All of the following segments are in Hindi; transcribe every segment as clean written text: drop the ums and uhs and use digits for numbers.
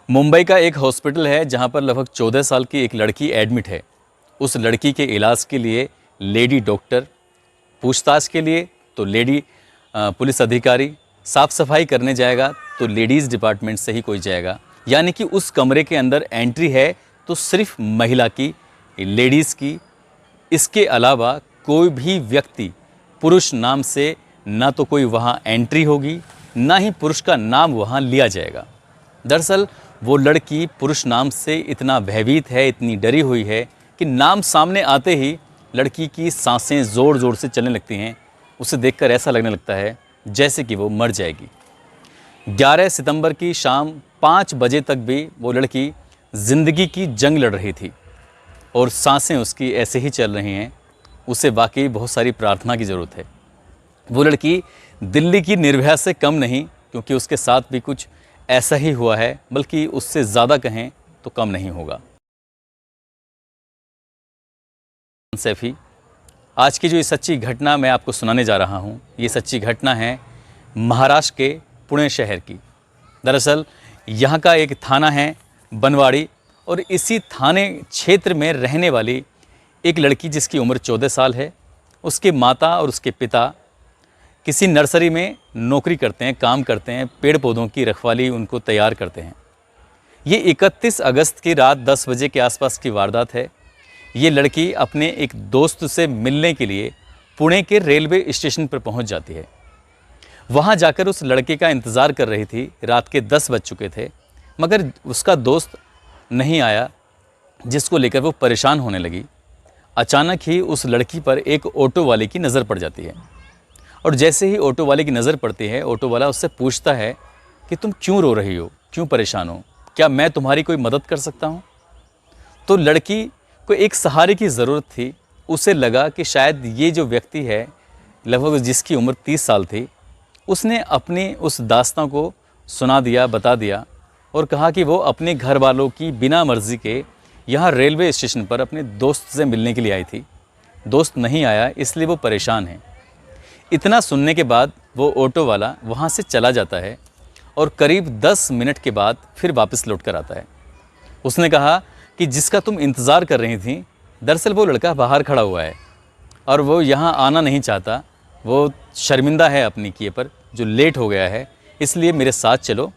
मुंबई का एक हॉस्पिटल है जहां पर लगभग 14 साल की एक लड़की एडमिट है। उस लड़की के इलाज के लिए लेडी डॉक्टर, पूछताछ के लिए तो लेडी पुलिस अधिकारी, साफ़ सफाई करने जाएगा तो लेडीज़ डिपार्टमेंट से ही कोई जाएगा। यानी कि उस कमरे के अंदर एंट्री है तो सिर्फ महिला की, लेडीज़ की। इसके अलावा कोई भी व्यक्ति पुरुष नाम से ना तो कोई वहाँ एंट्री होगी, ना ही पुरुष का नाम वहाँ लिया जाएगा। दरअसल वो लड़की पुरुष नाम से इतना भयभीत है, इतनी डरी हुई है कि नाम सामने आते ही लड़की की सांसें ज़ोर ज़ोर से चलने लगती हैं। उसे देखकर ऐसा लगने लगता है जैसे कि वो मर जाएगी। 11 सितंबर की शाम 5 बजे तक भी वो लड़की ज़िंदगी की जंग लड़ रही थी और सांसें उसकी ऐसे ही चल रही हैं। उसे वाकई बहुत सारी प्रार्थना की ज़रूरत है। वो लड़की दिल्ली की निर्भया से कम नहीं, क्योंकि उसके साथ भी कुछ ऐसा ही हुआ है, बल्कि उससे ज़्यादा कहें तो कम नहीं होगा। सैफी, आज की जो ये सच्ची घटना मैं आपको सुनाने जा रहा हूँ, ये सच्ची घटना है महाराष्ट्र के पुणे शहर की। दरअसल यहाँ का एक थाना है बनवाड़ी, और इसी थाने क्षेत्र में रहने वाली एक लड़की जिसकी उम्र 14 साल है। उसके माता और उसके पिता किसी नर्सरी में नौकरी करते हैं, काम करते हैं, पेड़ पौधों की रखवाली उनको तैयार करते हैं। ये 31 अगस्त की रात 10 बजे के आसपास की वारदात है। ये लड़की अपने एक दोस्त से मिलने के लिए पुणे के रेलवे स्टेशन पर पहुंच जाती है। वहां जाकर उस लड़के का इंतज़ार कर रही थी। रात के 10 बज चुके थे, मगर उसका दोस्त नहीं आया, जिसको लेकर वो परेशान होने लगी। अचानक ही उस लड़की पर एक ऑटो वाले की नज़र पड़ जाती है, और जैसे ही ऑटो वाले की नज़र पड़ती है, ऑटो वाला उससे पूछता है कि तुम क्यों रो रही हो, क्यों परेशान हो, क्या मैं तुम्हारी कोई मदद कर सकता हूँ। तो लड़की को एक सहारे की ज़रूरत थी। उसे लगा कि शायद ये जो व्यक्ति है, लगभग जिसकी उम्र 30 साल थी, उसने अपनी उस दास्तां को सुना दिया, बता दिया, और कहा कि वो अपने घर वालों की बिना मर्ज़ी के यहाँ रेलवे स्टेशन पर अपने दोस्त से मिलने के लिए आई थी। दोस्त नहीं आया, इसलिए वो परेशान है। इतना सुनने के बाद वो ऑटो वाला वहाँ से चला जाता है और करीब 10 मिनट के बाद फिर वापस लौट कर आता है। उसने कहा कि जिसका तुम इंतज़ार कर रही थी, दरअसल वो लड़का बाहर खड़ा हुआ है और वो यहाँ आना नहीं चाहता। वो शर्मिंदा है अपनी किए पर, जो लेट हो गया है, इसलिए मेरे साथ चलो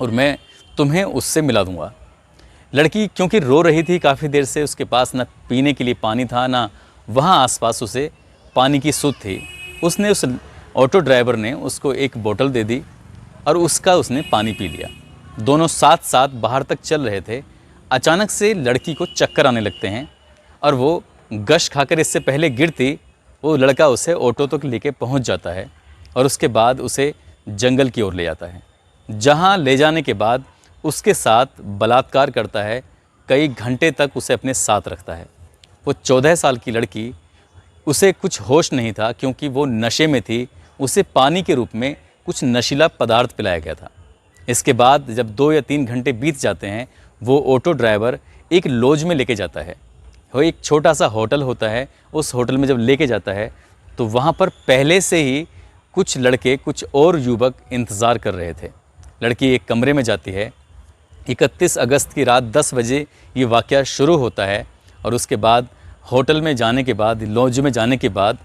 और मैं तुम्हें उससे मिला दूँगा। लड़की क्योंकि रो रही थी काफ़ी देर से, उसके पास ना पीने के लिए पानी था, ना वहाँ आसपास उसे पानी की सूद थी। उसने उस ऑटो ड्राइवर ने उसको एक बोतल दे दी और उसने पानी पी लिया। दोनों साथ साथ बाहर तक चल रहे थे। अचानक से लड़की को चक्कर आने लगते हैं और वो गश खाकर इससे पहले गिरती, वो लड़का उसे ऑटो तक लेके पहुंच जाता है और उसके बाद उसे जंगल की ओर ले जाता है, जहां ले जाने के बाद उसके साथ बलात्कार करता है। कई घंटे तक उसे अपने साथ रखता है। वो 14 साल की लड़की, उसे कुछ होश नहीं था क्योंकि वो नशे में थी। उसे पानी के रूप में कुछ नशीला पदार्थ पिलाया गया था। इसके बाद जब 2 या 3 घंटे बीत जाते हैं, वो ऑटो ड्राइवर एक लॉज में लेके जाता है। वो एक छोटा सा होटल होता है। उस होटल में जब लेके जाता है तो वहाँ पर पहले से ही कुछ लड़के, कुछ और युवक इंतज़ार कर रहे थे। लड़की एक कमरे में जाती है। 31 अगस्त की रात 10 बजे ये वाक़या शुरू होता है और उसके बाद होटल में जाने के बाद, लॉज में जाने के बाद,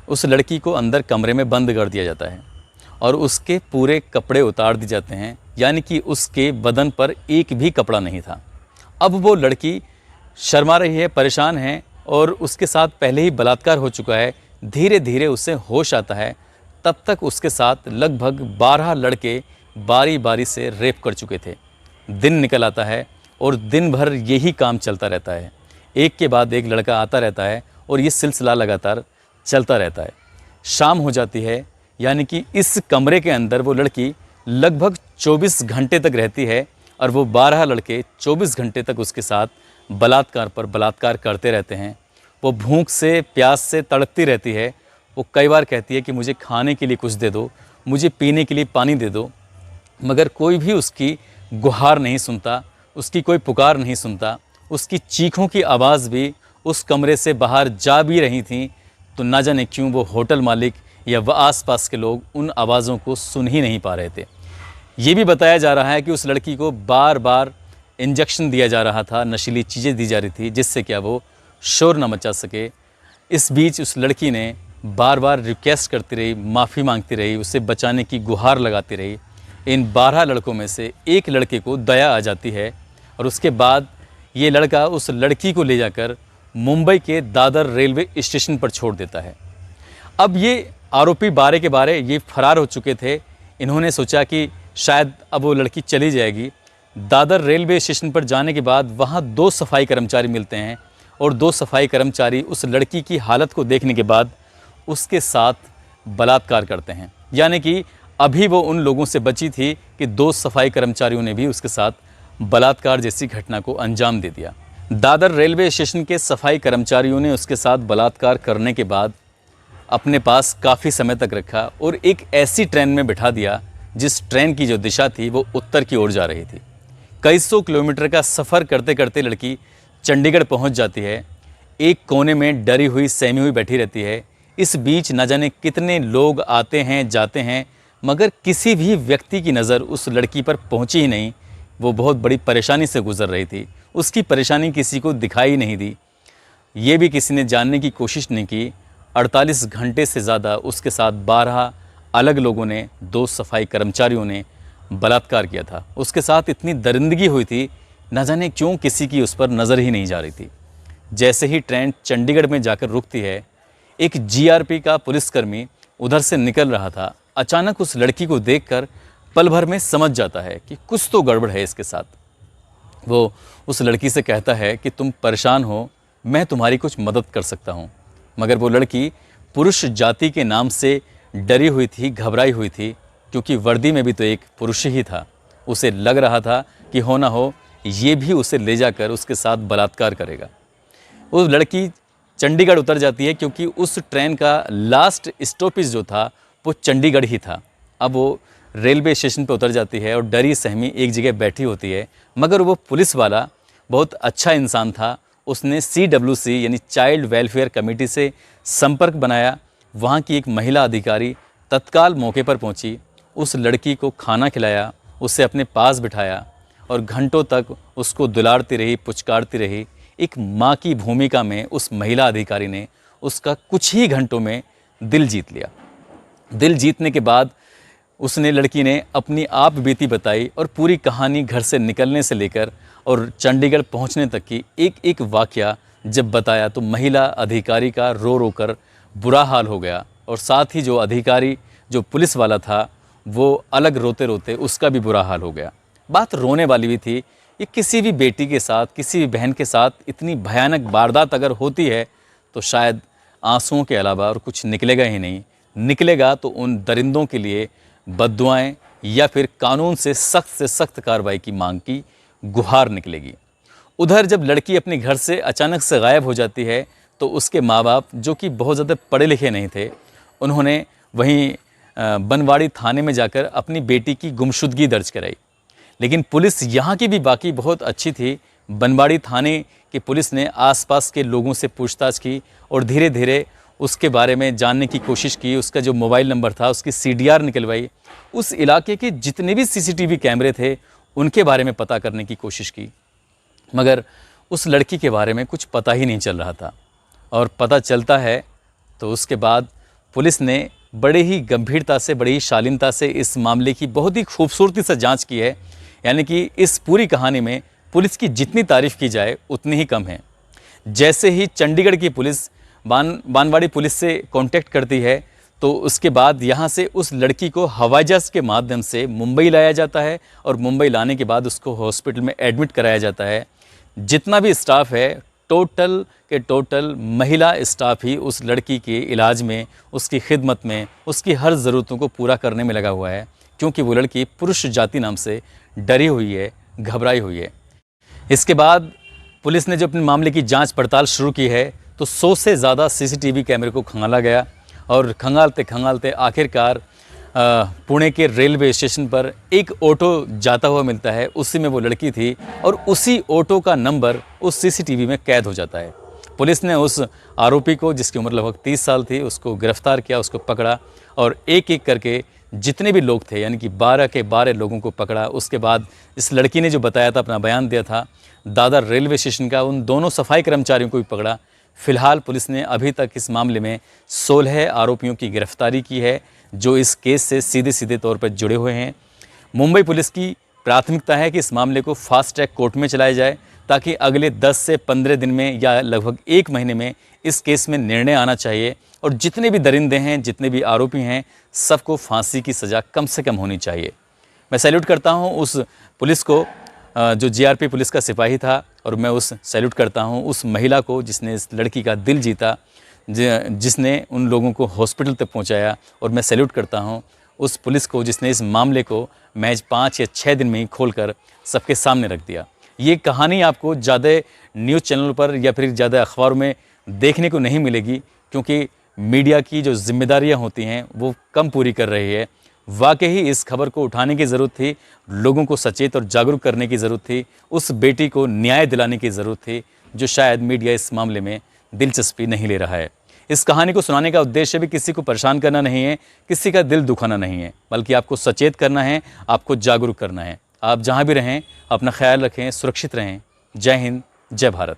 उस लड़की को अंदर कमरे में बंद कर दिया जाता है और उसके पूरे कपड़े उतार दिए जाते हैं। यानी कि उसके बदन पर एक भी कपड़ा नहीं था। अब वो लड़की शर्मा रही है, परेशान है, और उसके साथ पहले ही बलात्कार हो चुका है। धीरे धीरे उसे होश आता है। तब तक उसके साथ लगभग 12 लड़के बारी बारी से रेप कर चुके थे। दिन निकल आता है और दिन भर यही काम चलता रहता है। एक के बाद एक लड़का आता रहता है और ये सिलसिला लगातार चलता रहता है। शाम हो जाती है, यानी कि इस कमरे के अंदर वो लड़की लगभग 24 घंटे तक रहती है और वो 12 लड़के 24 घंटे तक उसके साथ बलात्कार पर बलात्कार करते रहते हैं। वो भूख से, प्यास से तड़पती रहती है। वो कई बार कहती है कि मुझे खाने के लिए कुछ दे दो, मुझे पीने के लिए पानी दे दो, मगर कोई भी उसकी गुहार नहीं सुनता, उसकी कोई पुकार नहीं सुनता। उसकी चीखों की आवाज़ भी उस कमरे से बाहर जा भी रही थी, तो ना जाने क्यों वो होटल मालिक या वह आसपास के लोग उन आवाज़ों को सुन ही नहीं पा रहे थे। ये भी बताया जा रहा है कि उस लड़की को बार बार इंजेक्शन दिया जा रहा था, नशीली चीज़ें दी जा रही थी, जिससे क्या वो शोर न मचा सके। इस बीच उस लड़की ने बार बार रिक्वेस्ट करती रही, माफ़ी मांगती रही, उसे बचाने की गुहार लगाती रही। इन 12 लड़कों में से एक लड़के को दया आ जाती है और उसके बाद ये लड़का उस लड़की को ले जाकर मुंबई के दादर रेलवे स्टेशन पर छोड़ देता है। अब ये आरोपी 12 के 12 ये फरार हो चुके थे। इन्होंने सोचा कि शायद अब वो लड़की चली जाएगी। दादर रेलवे स्टेशन पर जाने के बाद वहाँ 2 सफाई कर्मचारी मिलते हैं और 2 सफाई कर्मचारी उस लड़की की हालत को देखने के बाद उसके साथ बलात्कार करते हैं। यानी कि अभी वो उन लोगों से बची थी कि 2 सफाई कर्मचारियों ने भी उसके साथ बलात्कार जैसी घटना को अंजाम दे दिया। दादर रेलवे स्टेशन के सफाई कर्मचारियों ने उसके साथ बलात्कार करने के बाद अपने पास काफ़ी समय तक रखा और एक ऐसी ट्रेन में बिठा दिया जिस ट्रेन की जो दिशा थी वो उत्तर की ओर जा रही थी। कई सौ किलोमीटर का सफ़र करते करते लड़की चंडीगढ़ पहुंच जाती है। एक कोने में डरी हुई सहमी हुई बैठी रहती है। इस बीच न जाने कितने लोग आते हैं जाते हैं, मगर किसी भी व्यक्ति की नज़र उस लड़की पर पहुंची ही नहीं। वो बहुत बड़ी परेशानी से गुजर रही थी। उसकी परेशानी किसी को दिखाई नहीं दी। ये भी किसी ने जानने की कोशिश नहीं की। 48 घंटे से ज़्यादा उसके साथ 12 अलग लोगों ने, 2 सफाई कर्मचारियों ने बलात्कार किया था। उसके साथ इतनी दरिंदगी हुई थी, न जाने क्यों किसी की उस पर नज़र ही नहीं जा रही थी। जैसे ही ट्रेन चंडीगढ़ में जाकर रुकती है, एक जीआरपी का पुलिसकर्मी उधर से निकल रहा था। अचानक उस लड़की को देखकर पल भर में समझ जाता है कि कुछ तो गड़बड़ है इसके साथ। वो उस लड़की से कहता है कि तुम परेशान हो, मैं तुम्हारी कुछ मदद कर सकता हूँ। मगर वो लड़की पुरुष जाति के नाम से डरी हुई थी, घबराई हुई थी, क्योंकि वर्दी में भी तो एक पुरुष ही था। उसे लग रहा था कि हो ना हो ये भी उसे ले जाकर उसके साथ बलात्कार करेगा। वो लड़की चंडीगढ़ उतर जाती है, क्योंकि उस ट्रेन का लास्ट स्टॉपेज जो था वो चंडीगढ़ ही था। अब वो रेलवे स्टेशन पर उतर जाती है और डरी सहमी एक जगह बैठी होती है। मगर वो पुलिस वाला बहुत अच्छा इंसान था। उसने CWC यानी चाइल्ड वेलफेयर कमेटी से संपर्क बनाया। वहाँ की एक महिला अधिकारी तत्काल मौके पर पहुँची, उस लड़की को खाना खिलाया, उसे अपने पास बिठाया और घंटों तक उसको दुलारती रही, पुचकारती रही। एक माँ की भूमिका में उस महिला अधिकारी ने उसका कुछ ही घंटों में दिल जीत लिया। दिल जीतने के बाद उसने, लड़की ने अपनी आप बीती बताई और पूरी कहानी घर से निकलने से लेकर और चंडीगढ़ पहुंचने तक की एक एक वाकया जब बताया तो महिला अधिकारी का रो रो कर बुरा हाल हो गया। और साथ ही जो अधिकारी, जो पुलिस वाला था, वो अलग रोते रोते उसका भी बुरा हाल हो गया। बात रोने वाली भी थी। ये किसी भी बेटी के साथ, किसी भी बहन के साथ इतनी भयानक वारदात अगर होती है तो शायद आंसुओं के अलावा और कुछ निकलेगा ही नहीं। निकलेगा तो उन दरिंदों के लिए बद्दुआएं या फिर कानून से सख्त कार्रवाई की मांग की गुहार निकलेगी। उधर जब लड़की अपने घर से अचानक से गायब हो जाती है तो उसके माँ बाप, जो कि बहुत ज़्यादा पढ़े लिखे नहीं थे, उन्होंने वहीं बनवाड़ी थाने में जाकर अपनी बेटी की गुमशुदगी दर्ज कराई। लेकिन पुलिस यहाँ की भी बाकी बहुत अच्छी थी। बनवाड़ी थाने की पुलिस ने आसपास के लोगों से पूछताछ की और धीरे धीरे उसके बारे में जानने की कोशिश की। उसका जो मोबाइल नंबर था उसकी CDR निकलवाई। उस इलाके के जितने भी CCTV कैमरे थे उनके बारे में पता करने की कोशिश की, मगर उस लड़की के बारे में कुछ पता ही नहीं चल रहा था। और पता चलता है तो उसके बाद पुलिस ने बड़े ही गंभीरता से, बड़ी ही शालीनता से इस मामले की बहुत ही खूबसूरती से जांच की है। यानी कि इस पूरी कहानी में पुलिस की जितनी तारीफ़ की जाए उतनी ही कम है। जैसे ही चंडीगढ़ की पुलिस बानवाड़ी पुलिस से कांटेक्ट करती है तो उसके बाद यहाँ से उस लड़की को हवाई जहाज़ के माध्यम से मुंबई लाया जाता है और मुंबई लाने के बाद उसको हॉस्पिटल में एडमिट कराया जाता है। जितना भी स्टाफ है, टोटल के टोटल महिला स्टाफ ही उस लड़की के इलाज में, उसकी खिदमत में, उसकी हर ज़रूरतों को पूरा करने में लगा हुआ है, क्योंकि वो लड़की पुरुष जाति नाम से डरी हुई है, घबराई हुई है। इसके बाद पुलिस ने जो अपने मामले की जांच पड़ताल शुरू की है तो 100 से ज़्यादा CCTV कैमरे को खंगाला गया और खंगालते आखिरकार पुणे के रेलवे स्टेशन पर एक ऑटो जाता हुआ मिलता है। उसी में वो लड़की थी और उसी ऑटो का नंबर उस CCTV में कैद हो जाता है। पुलिस ने उस आरोपी को, जिसकी उम्र लगभग 30 साल थी, उसको गिरफ्तार किया, उसको पकड़ा और एक एक करके जितने भी लोग थे, यानी कि 12 के 12 लोगों को पकड़ा। उसके बाद इस लड़की ने जो बताया था, अपना बयान दिया था दादर रेलवे स्टेशन का, उन दोनों सफाई कर्मचारियों को भी पकड़ा। फिलहाल पुलिस ने अभी तक इस मामले में 16 आरोपियों की गिरफ्तारी की है, जो इस केस से सीधे सीधे तौर पर जुड़े हुए हैं। मुंबई पुलिस की प्राथमिकता है कि इस मामले को फास्ट ट्रैक कोर्ट में चलाया जाए, ताकि अगले 10 से 15 दिन में या लगभग 1 महीने में इस केस में निर्णय आना चाहिए और जितने भी दरिंदे हैं, जितने भी आरोपी हैं, सबको फांसी की सज़ा कम से कम होनी चाहिए। मैं सैल्यूट करता हूं उस पुलिस को जो जीआरपी पुलिस का सिपाही था, और मैं उस सैल्यूट करता हूं उस महिला को जिसने इस लड़की का दिल जीता, जिसने उन लोगों को हॉस्पिटल तक पहुंचाया। और मैं सैल्यूट करता हूं उस पुलिस को जिसने इस मामले को महज 5 या 6 दिन में ही खोलकर सबके सामने रख दिया। ये कहानी आपको ज़्यादा न्यूज़ चैनल पर या फिर ज़्यादा अखबारों में देखने को नहीं मिलेगी, क्योंकि मीडिया की जो जिम्मेदारियां होती हैं वो कम पूरी कर रही है। वाकई ही इस खबर को उठाने की ज़रूरत थी, लोगों को सचेत और जागरूक करने की ज़रूरत थी, उस बेटी को न्याय दिलाने की ज़रूरत थी, जो शायद मीडिया इस मामले में दिलचस्पी नहीं ले रहा है। इस कहानी को सुनाने का उद्देश्य भी किसी को परेशान करना नहीं है, किसी का दिल दुखाना नहीं है, बल्कि आपको सचेत करना है, आपको जागरूक करना है। आप जहाँ भी रहें अपना ख्याल रखें, सुरक्षित रहें। जय हिंद, जय भारत।